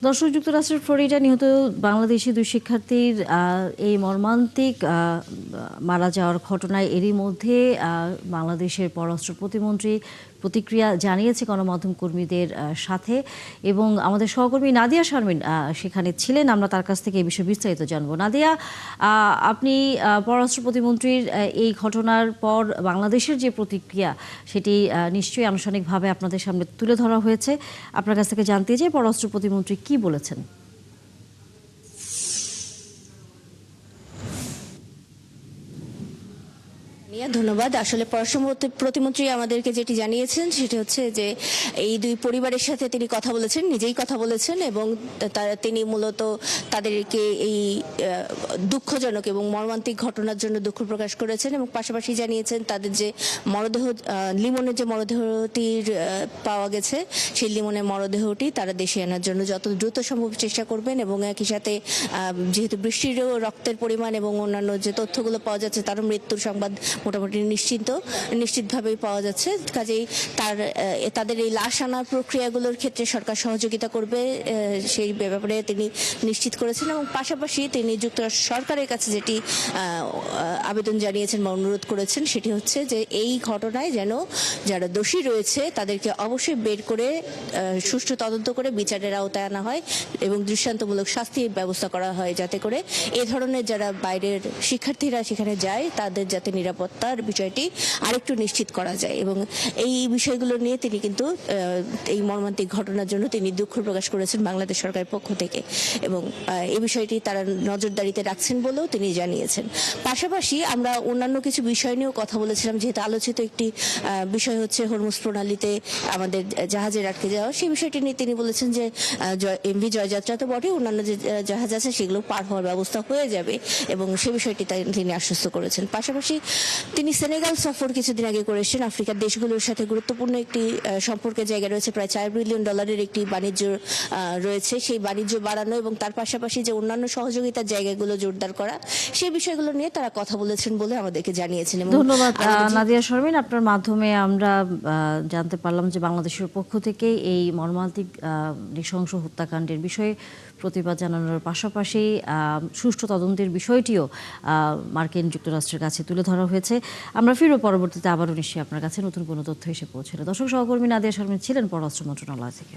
দর্শক, যুক্তরাষ্ট্রের ফ্লোরিডা নিহত বাংলাদেশি দুই শিক্ষার্থীর এই মর্মান্তিক মারা যাওয়ার ঘটনায় এরই মধ্যে বাংলাদেশের পররাষ্ট্র প্রতিমন্ত্রী প্রতিক্রিয়া জানিয়েছে গণমাধ্যম কর্মীদের সাথে, এবং আমাদের সহকর্মী নাদিয়া শারমিন সেখানে ছিলেন। আমরা তার কাছ থেকে এই বিষয়ে বিস্তারিত জানবো। নাদিয়া, আপনি পররাষ্ট্র প্রতিমন্ত্রীর এই ঘটনার পর বাংলাদেশের যে প্রতিক্রিয়া সেটি নিশ্চয়ই আনুষ্ঠানিকভাবে আপনাদের সামনে তুলে ধরা হয়েছে। আপনার কাছ থেকে জানতে চাই পররাষ্ট্র প্রতিমন্ত্রী কি বলেছেন। ধন্যবাদ। আসলে পররাষ্ট্র প্রতিমন্ত্রী আমাদেরকে যেটি জানিয়েছেন সেটি হচ্ছে যে এই দুই পরিবারের সাথে তিনি কথা বলেছেন, নিজেই কথা বলেছেন, এবং তিনি মূলত তাদেরকে এই দুঃখজনক এবং মর্মান্তিক ঘটনার জন্য দুঃখ প্রকাশ করেছেন, এবং পাশাপাশি জানিয়েছেন তাদের যে মরদেহ, লিমনের যে মরদেহটির পাওয়া গেছে সেই লিমনের মরদেহটি তারা দেশে আনার জন্য যত দ্রুত সম্ভব চেষ্টা করবেন, এবং একই সাথে যেহেতু বৃষ্টিরও রক্তের পরিমাণ এবং অন্যান্য যে তথ্যগুলো পাওয়া যাচ্ছে তারও মৃত্যুর সংবাদ মোটামুটি নিশ্চিতভাবেই পাওয়া যাচ্ছে। কাজেই তাদের এই লাশ আনার প্রক্রিয়াগুলোর ক্ষেত্রে সরকার সহযোগিতা করবে সেই ব্যাপারে তিনি নিশ্চিত করেছেন, এবং পাশাপাশি তিনি যুক্তরাষ্ট্র সরকারের কাছে যেটি আবেদন জানিয়েছেন বা অনুরোধ করেছেন সেটি হচ্ছে যে এই ঘটনায় যেন যারা দোষী রয়েছে তাদেরকে অবশ্যই বের করে সুষ্ঠু তদন্ত করে বিচারের আওতায় আনা হয় এবং দৃষ্টান্তমূলক শাস্তির ব্যবস্থা করা হয়, যাতে করে এই ধরনের যারা বাইরের শিক্ষার্থীরা সেখানে যায় তাদের যাতে নিরাপত্তার বিষয়টি আরেকটু নিশ্চিত করা যায়। এবং এই বিষয়গুলো নিয়ে তিনি কিন্তু এই মর্মান্তিক ঘটনার জন্য তিনি দুঃখ প্রকাশ করেছেন বাংলাদেশ সরকারের পক্ষ থেকে, এবং এই বিষয়টি তারা নজরদারিতে রাখছেন বলেও তিনি জানিয়েছেন। পাশাপাশি আমরা অন্যান্য কিছু বিষয় নিয়েও কথা বলেছিলাম, যেহেতু আলোচিত একটি বিষয় হচ্ছে হরমুজ প্রণালীতে আমাদের জাহাজের আটকে যাওয়া। সেই বিষয়টি নিয়ে তিনি বলেছেন যে এমভি জয়যাত্রা তো বটে, অন্যান্য যে জাহাজ আছে সেগুলো পার হওয়ার ব্যবস্থা হয়ে যাবে, এবং সে বিষয়টি তিনি আশ্বস্ত করেছেন। পাশাপাশি তিনি সেনেগাল সফর কিছুদিন আগে করেছেন। আফ্রিকার দেশগুলোর সাথে গুরুত্বপূর্ণ একটি সম্পর্কের জায়গা রয়েছে, প্রায় $4 বিলিয়ন একটি বাণিজ্য রয়েছে। সেই বাণিজ্য বাড়ানো এবং তার পাশাপাশি যে অন্যান্য সহযোগিতার জায়গাগুলো জোরদার করা, সেই বিষয়গুলো নিয়ে তারা কথা বলেছেন বলে আমাদেরকে জানিয়েছেন। ধন্যবাদ নাদিয়া শারমিন। আপনার মাধ্যমে আমরা জানতে পারলাম যে বাংলাদেশের পক্ষ থেকে এই মর্মান্তিক নৃশংস হত্যাকাণ্ডের বিষয়ে প্রতিবাদ জানানোর পাশাপাশি সুষ্ঠু তদন্তের বিষয়টিও মার্কিন যুক্তরাষ্ট্রের কাছে তুলে ধরা হয়েছে। আমরা ফিরব পরবর্তীতে আবারও নিশ্চয়ই আপনার কাছে নতুন কোনো তথ্য এসে পৌঁছালে। দর্শক, সহকর্মী নাদিয়া শারমিন ছিলেন পররাষ্ট্র মন্ত্রণালয় থেকে।